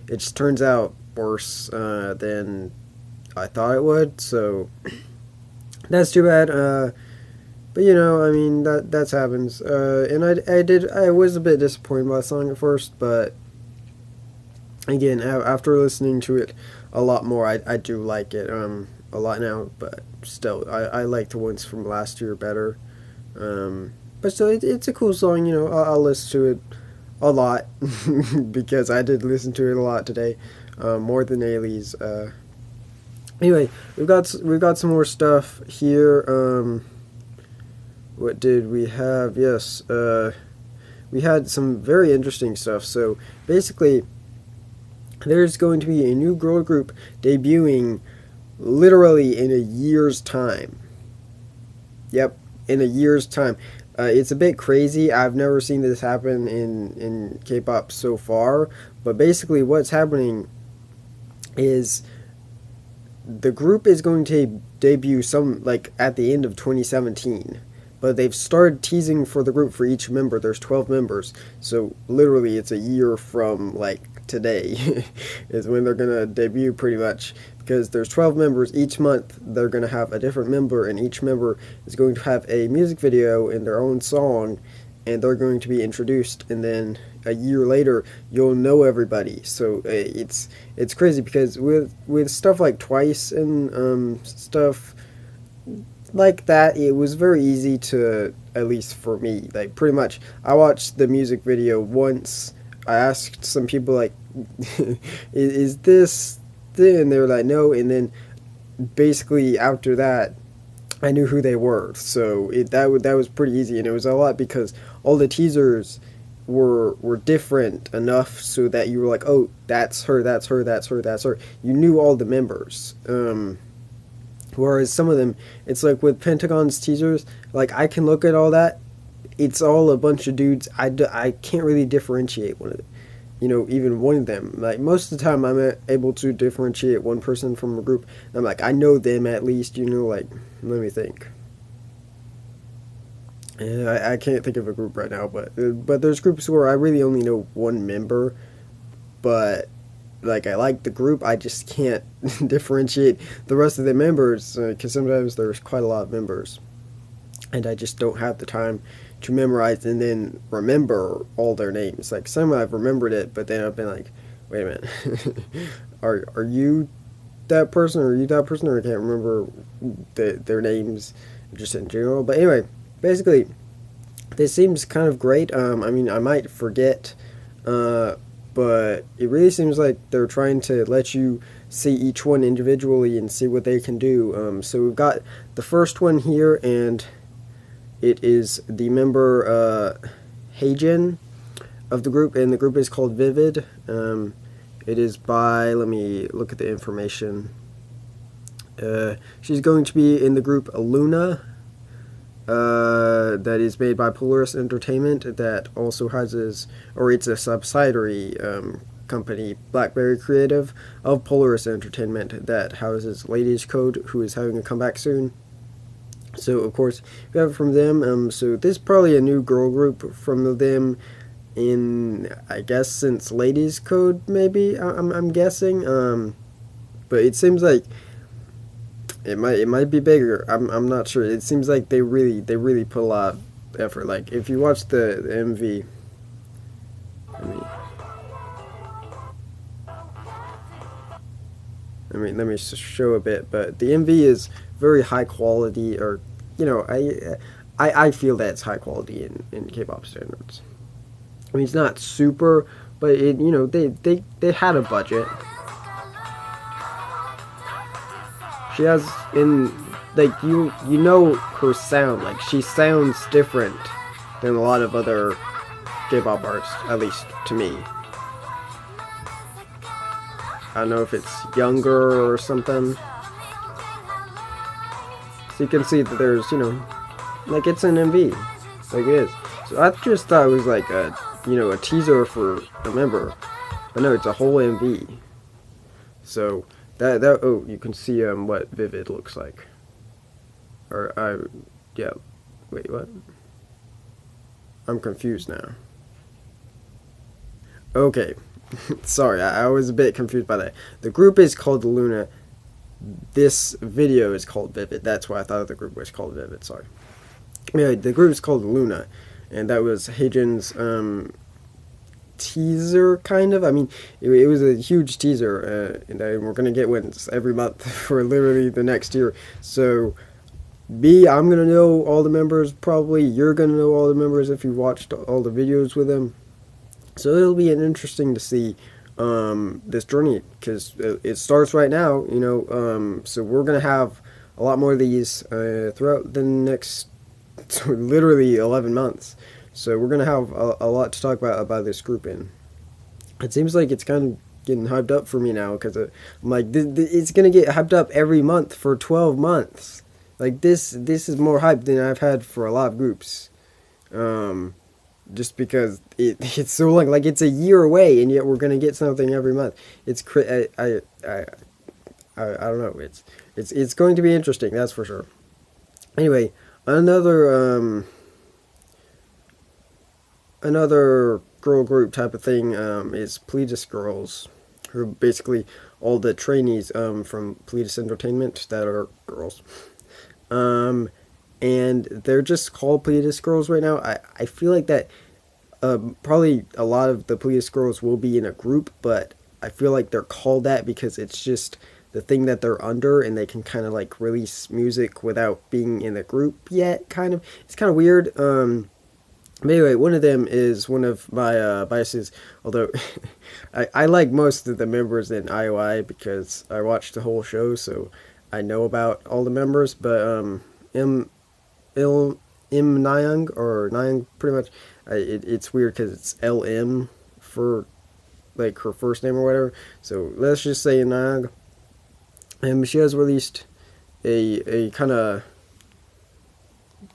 it just turns out worse than I thought it would. So that's too bad. But you know, I mean that's happens. And I was a bit disappointed by the song at first, but again, after listening to it a lot more, I do like it a lot now. But still, I like the ones from last year better. But still, it's a cool song. You know, I'll listen to it a lot because I did listen to it a lot today, more than Ailey's. Anyway, we've got some more stuff here. What did we have? Yes, we had some very interesting stuff. So basically, there's going to be a new girl group debuting literally in a year's time. Yep, in a year's time. It's a bit crazy. I've never seen this happen in K-pop so far. But basically, what's happening is the group is going to debut at the end of 2017. But they've started teasing for the group for each member. There's 12 members. So literally it's a year from today is when they're going to debut pretty much. Because there's 12 members. Each month they're going to have a different member. And each member is going to have a music video in their own song. And they're going to be introduced. And then a year later you'll know everybody. So it's crazy because with stuff like Twice and stuff like that, it was very easy to, at least for me, pretty much I watched the music video once. I asked some people is this thing, and they were like no, and then basically after that I knew who they were. So that was pretty easy, and it was a lot because all the teasers were different enough so that you were like, oh, that's her, that's her, that's her, that's her. You knew all the members. Whereas some of them, it's like with Pentagon's teasers, I can look at all that, it's all a bunch of dudes. I can't really differentiate one of them, even one of them. Most of the time I'm able to differentiate one person from a group. I'm I know them at least, let me think. I can't think of a group right now, but there's groups where I really only know one member, but I like the group, I just can't differentiate the rest of the members, because sometimes there's quite a lot of members, and I just don't have the time to memorize and then remember all their names. Some I've remembered it, but then I've been like, wait a minute, are you that person, or are you that person, or I can't remember their names just in general. But anyway, basically, this seems kind of great. I mean, I might forget, but it really seems like they're trying to let you see each one individually and see what they can do. So we've got the first one here, and it is the member Heejin of the group, and the group is called Vivid. It is by, let me look at the information. She's going to be in the group Luna, that is made by Polaris Entertainment, that also houses, or it's a subsidiary company, Blockberrycreative, of Polaris Entertainment, that houses Ladies Code, who is having a comeback soon. So of course we have it from them. So this is probably a new girl group from them in, I guess, since Ladies Code, maybe. I'm guessing. But it seems like it might be bigger. I'm not sure. It seems like they really put a lot of effort. If you watch the MV, let me show a bit. But the MV is very high quality, or I feel that it's high quality in K-pop standards. I mean, it's not super, but they had a budget. She has her sound, she sounds different than a lot of other K-pop artists, at least to me. I don't know if it's younger or something. So you can see that there's, it's an MV, it is. So I just thought it was a teaser for a member, but no, it's a whole MV. So oh, you can see what Vivid looks like. Yeah, wait, what? I'm confused now. Okay, Sorry, I was a bit confused by that. The group is called Luna. This video is called Vivid. That's why I thought the group was called Vivid. Sorry. Yeah, the group is called Luna, and that was Heijin's teaser, kind of. I mean, it was a huge teaser, and we're gonna get ones every month for literally the next year. So, I'm gonna know all the members. Probably you're gonna know all the members if you watched all the videos with them. So it'll be interesting to see this journey, because it starts right now. So we're gonna have a lot more of these throughout the next literally 11 months. So we're gonna have a lot to talk about this group in. It seems like it's kind of getting hyped up for me now, because I'm like, it's gonna get hyped up every month for 12 months. Like this is more hype than I've had for a lot of groups. Just because it's so long, like it's a year away, and yet we're gonna get something every month. It's I don't know. It's going to be interesting, that's for sure. Anyway, another girl group type of thing is Pledis Girls, who are basically all the trainees from Pledis Entertainment that are girls. And they're just called Pledis Girls right now. I feel like that probably a lot of the Pledis Girls will be in a group, but I feel like they're called that because it's just the thing that they're under, and they can kind of like release music without being in the group yet, kind of. It's kind of weird. But anyway, one of them is one of my biases, although I like most of the members in IOI because I watched the whole show, so I know about all the members. But Nayoung, or Nayoung, pretty much. It's weird because it's LM for like her first name or whatever. So let's just say Nayoung. And she has released a kind of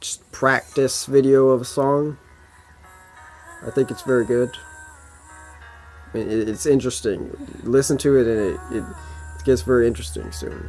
just practice video of a song. I think it's very good. I mean, it's interesting. Listen to it, and it gets very interesting soon.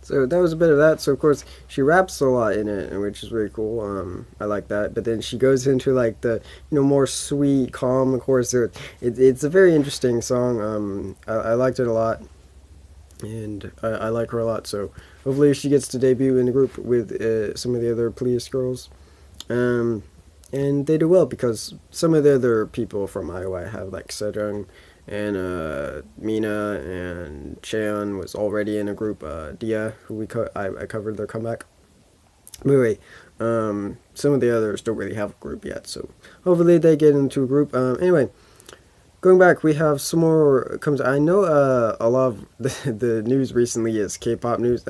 So that was a bit of that. So of course she raps a lot in it, which is really cool. I like that. But then she goes into like the more sweet, calm. Of course, it's a very interesting song. I liked it a lot, and I like her a lot. So hopefully she gets to debut in the group with some of the other Pledis girls, and they do well because some of the other people from Iowa have like Sejong. And Mina and Cheon was already in a group. Dia, who I covered their comeback. But anyway, some of the others don't really have a group yet, so hopefully they get into a group. Anyway, going back, we have some more comes. I know a lot of the news recently is K-pop news.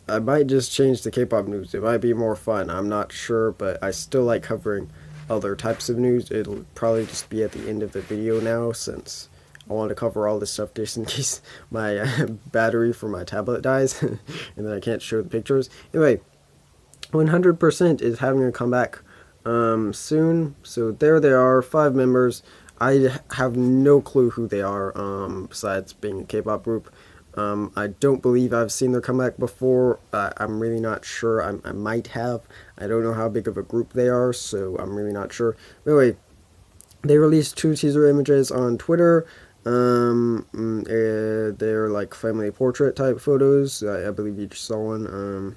I might just change to K-pop news. It might be more fun. I'm not sure, but I still like covering other types of news. It'll probably just be at the end of the video now, since I want to cover all this stuff just in case my battery for my tablet dies and then I can't show the pictures. Anyway, 100% is having a comeback soon. So there they are, 5 members. I have no clue who they are, besides being a K-pop group. I don't believe I've seen their comeback before. I'm really not sure. I might have. I don't know how big of a group they are, so I'm really not sure. But anyway, they released 2 teaser images on Twitter. They're like family portrait type photos. I believe you just saw one.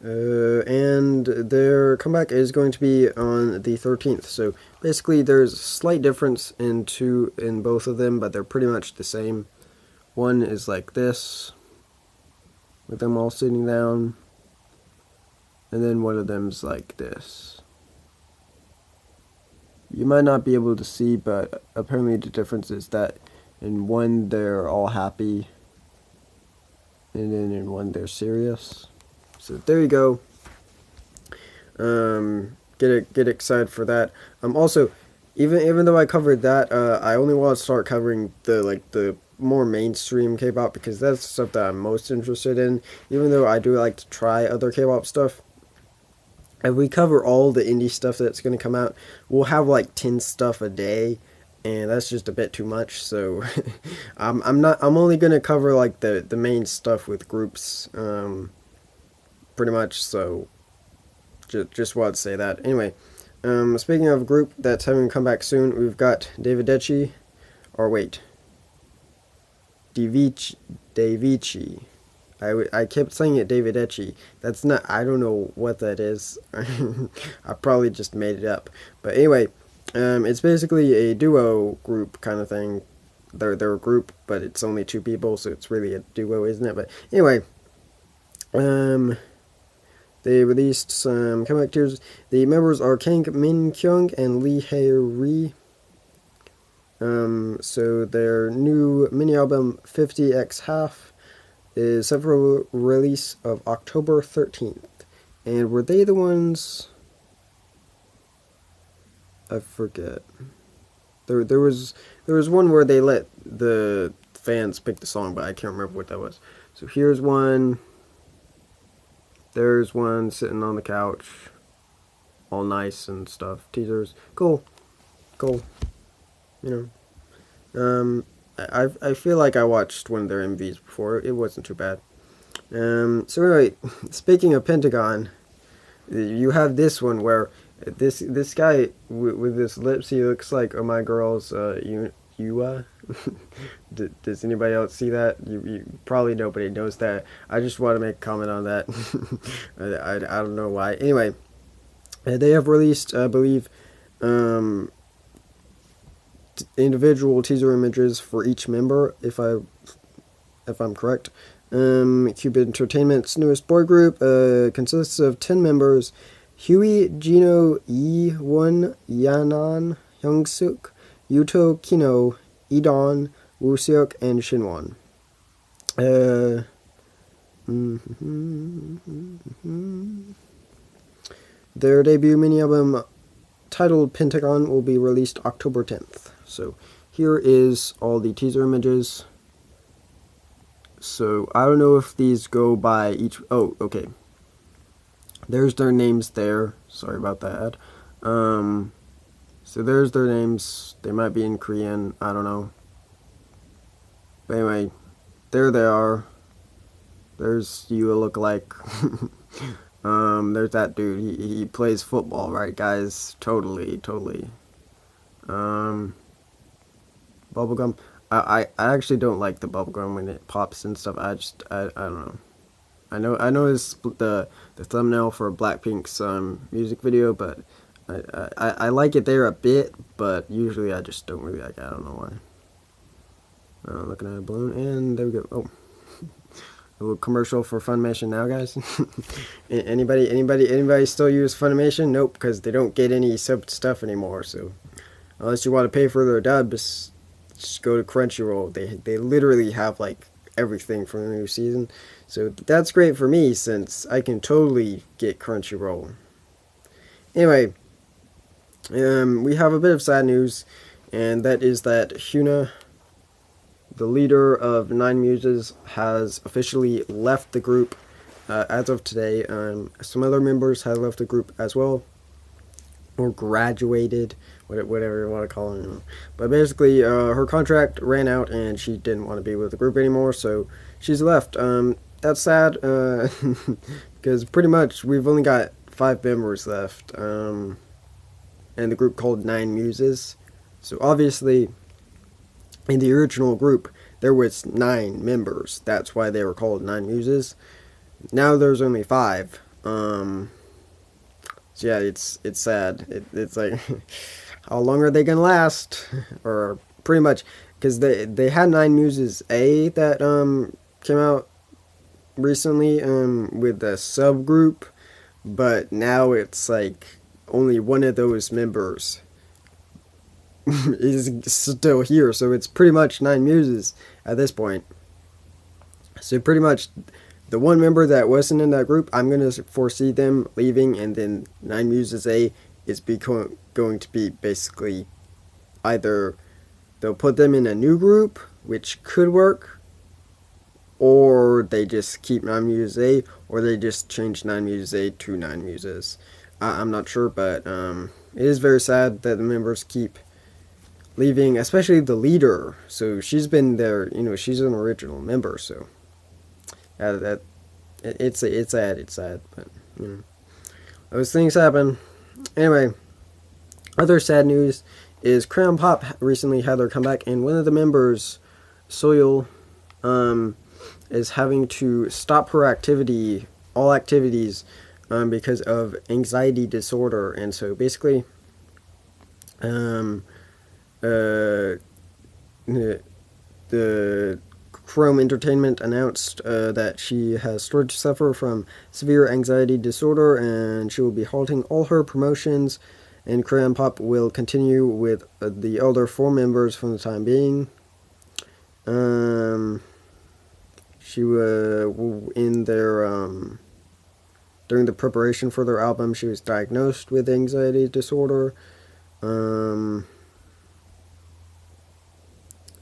And their comeback is going to be on the 13th. So basically, there's a slight difference in both of them, but they're pretty much the same. One is like this, with them all sitting down, and then one of them's like this. You might not be able to see, but apparently the difference is that in one they're all happy, and then in one they're serious. So there you go. Get excited for that. Also, even though I covered that, I only want to start covering the more mainstream K-pop, because that's the stuff that I'm most interested in. Even though I do like to try other K-pop stuff. If we cover all the indie stuff that's going to come out, we'll have like 10 stuff a day, and that's just a bit too much. So I'm only going to cover like the main stuff with groups, pretty much. So just wanted to say that. Anyway, speaking of a group that's having a comeback soon, we've got Davichi, or wait, Davichi. I kept saying it Davichi. That's not, I don't know what that is. I probably just made it up. But anyway, it's basically a duo group kind of thing. They're a group, but it's only 2 people, so it's really a duo, isn't it? But anyway, they released some comeback teasers. The members are Kang Min Kyung and Lee Hae Ri. So their new mini album 50x Half is set for release of October 13th. And were they the ones? I forget. There was one where they let the fans pick the song, but I can't remember what that was. So here's one. There's one sitting on the couch, all nice and stuff. Teasers, cool. You know, I feel like I watched one of their MVs before. It wasn't too bad. So anyway, speaking of Pentagon, you have this one where this guy with this lips, he looks like Oh My Girl's Yua. Does anybody else see that? You probably nobody knows that. I just want to make a comment on that. I don't know why. Anyway, they have released, I believe, individual teaser images for each member, if I'm correct. Cupid Entertainment's newest boy group consists of 10 members: Huey, Jino, Yi, Won, Yanan, Hyungsuk, Yuto, Kino, Idon, Wooseok, and Shinwon. Their debut mini album, titled Pentagon, will be released October 10th. So here is all the teaser images. So I don't know if these go by each. Oh, okay. There's their names there. Sorry about that. So there's their names. They might be in Korean. I don't know. But anyway, there they are. There's you look like. There's that dude. He plays football, right, guys? Totally. Bubblegum. I actually don't like the bubblegum when it pops and stuff. I don't know. I know it's the thumbnail for Blackpink's music video, but I like it there a bit, but usually I just don't really like it. I don't know why. Looking at a balloon, and there we go. Oh, a little commercial for Funimation now, guys. Anybody still use Funimation? Nope, because they don't get any sub stuff anymore. So unless you want to pay for their dubs, just go to Crunchyroll. They literally have like everything from the new season. So that's great for me, since I can totally get Crunchyroll. Anyway, we have a bit of sad news, and that is that Hyuna, the leader of Nine Muses, has officially left the group as of today. Some other members have left the group as well, or graduated, whatever you want to call it. But basically, her contract ran out, and she didn't want to be with the group anymore, so she's left. That's sad, because pretty much we've only got 5 members left, and the group called Nine Muses. So obviously, in the original group, there was 9 members. That's why they were called Nine Muses. Now there's only 5. Um, so yeah, it's sad. It's like, how long are they gonna last? Or pretty much, because they had Nine Muses A that came out recently with a subgroup, but now it's like only one of those members is still here, so it's pretty much Nine Muses at this point. So pretty much the one member that wasn't in that group, I'm going to foresee them leaving, and then Nine Muses A is going to be basically either they'll put them in a new group, which could work, or they just keep Nine Muses A, or they just change Nine Muses A to Nine Muses. I'm not sure, but it is very sad that the members keep leaving, especially the leader. So she's been there, she's an original member, so it's sad, but those things happen. Anyway, other sad news is Crayon Pop recently had their comeback, and one of the members, Soyul, is having to stop her all activities, because of anxiety disorder. And so basically, the Chrome Entertainment announced that she has started to suffer from severe anxiety disorder, and she will be halting all her promotions, and Crayon Pop will continue with the other 4 members for the time being. She in their during the preparation for their album, she was diagnosed with anxiety disorder.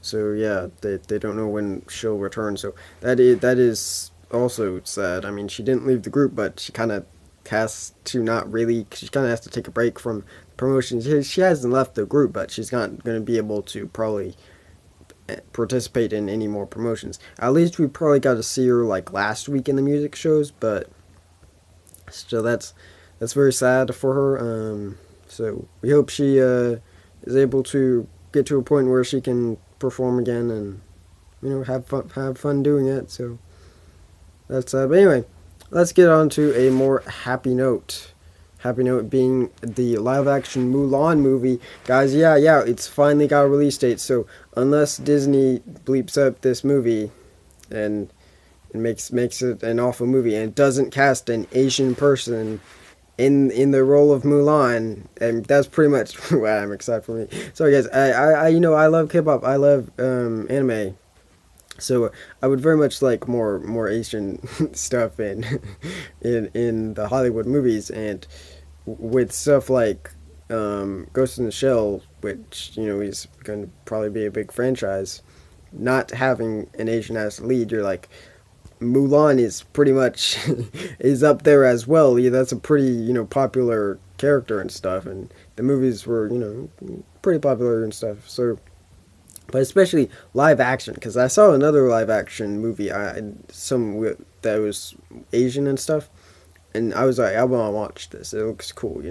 So yeah, they don't know when she'll return. So that is also sad. I mean, she didn't leave the group, but she kind of has to not really. She kind of has to take a break from promotions. She hasn't left the group, but she's not going to be able to probably participate in any more promotions. At least we probably got to see her like last week in the music shows, but still, that's very sad for her. So we hope she is able to get to a point where she can perform again and have fun doing it. So that's but anyway, let's get on to a more happy note. Happy note being the live action Mulan movie. Guys, yeah, it's finally got a release date. So unless Disney bleeps up this movie and makes it an awful movie and doesn't cast an Asian person in the role of Mulan, and that's pretty much what I'm excited for me. Sorry guys, I love K-pop, I love anime, so I would very much like more Asian stuff in the Hollywood movies, and with stuff like Ghost in the Shell, which is going to probably be a big franchise. Not having an Asian as lead, you're like, Mulan is pretty much is up there as well. Yeah, that's a pretty popular character and stuff, and the movies were pretty popular and stuff. So, but especially live action, because I saw another live action movie, that was Asian and stuff, and I was like, I want to watch this. It looks cool,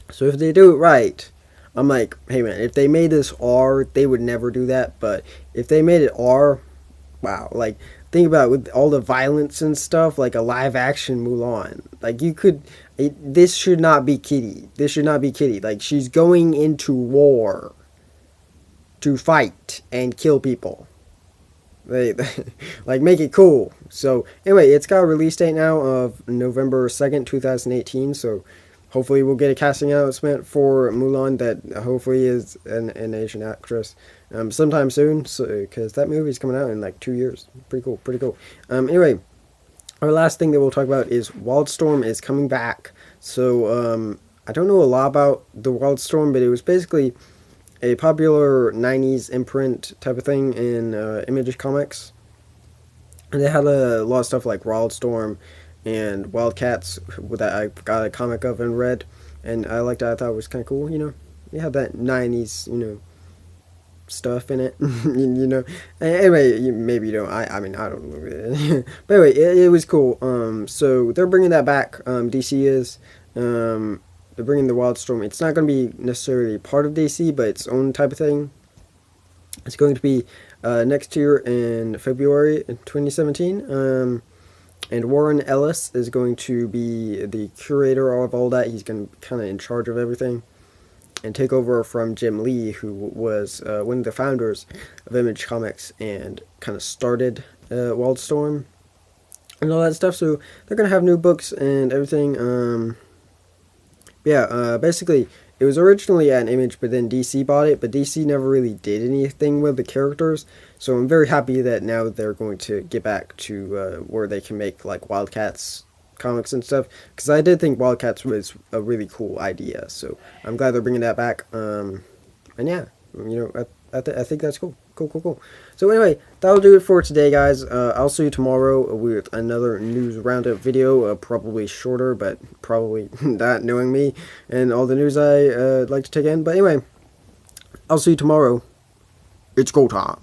So if they do it right, I'm like, hey man, if they made this R, they would never do that. But if they made it R, wow, like. Think about it, with all the violence and stuff, like a live action Mulan. Like this should not be kiddie. This should not be kiddie. Like, she's going into war to fight and kill people. Like, make it cool. So anyway, it's got a release date now of November 2nd, 2018. So hopefully we'll get a casting announcement for Mulan that hopefully is an Asian actress sometime soon, because that movie's coming out in like 2 years. Pretty cool. Anyway, our last thing that we'll talk about is Wildstorm is coming back. So I don't know a lot about the Wildstorm, but it was basically a popular 90s imprint type of thing in Image Comics. And they had a lot of stuff like Wildstorm and Wildcats that I got a comic of and read, and I liked it. I thought it was kind of cool. You have that 90s stuff in it. Anyway, maybe you don't. I mean, I don't know. But anyway, it was cool. So they're bringing that back. DC is. They're bringing the Wildstorm. It's not going to be necessarily part of DC, but its own type of thing. It's going to be next year in February in 2017. And Warren Ellis is going to be the curator of all that. He's going to be kind of in charge of everything and take over from Jim Lee, who was one of the founders of Image Comics and kind of started Wildstorm and all that stuff. So they're going to have new books and everything. Basically, it was originally at Image, but then DC bought it, but DC never really did anything with the characters, so I'm very happy that now they're going to get back to where they can make, like, Wildcats comics and stuff, because I did think Wildcats was a really cool idea, so I'm glad they're bringing that back, and yeah, you know, I think that's cool. Cool. So anyway, that'll do it for today, guys. I'll see you tomorrow with another news roundup video, probably shorter, but probably not, knowing me and all the news I like to take in. But anyway, I'll see you tomorrow. It's go time.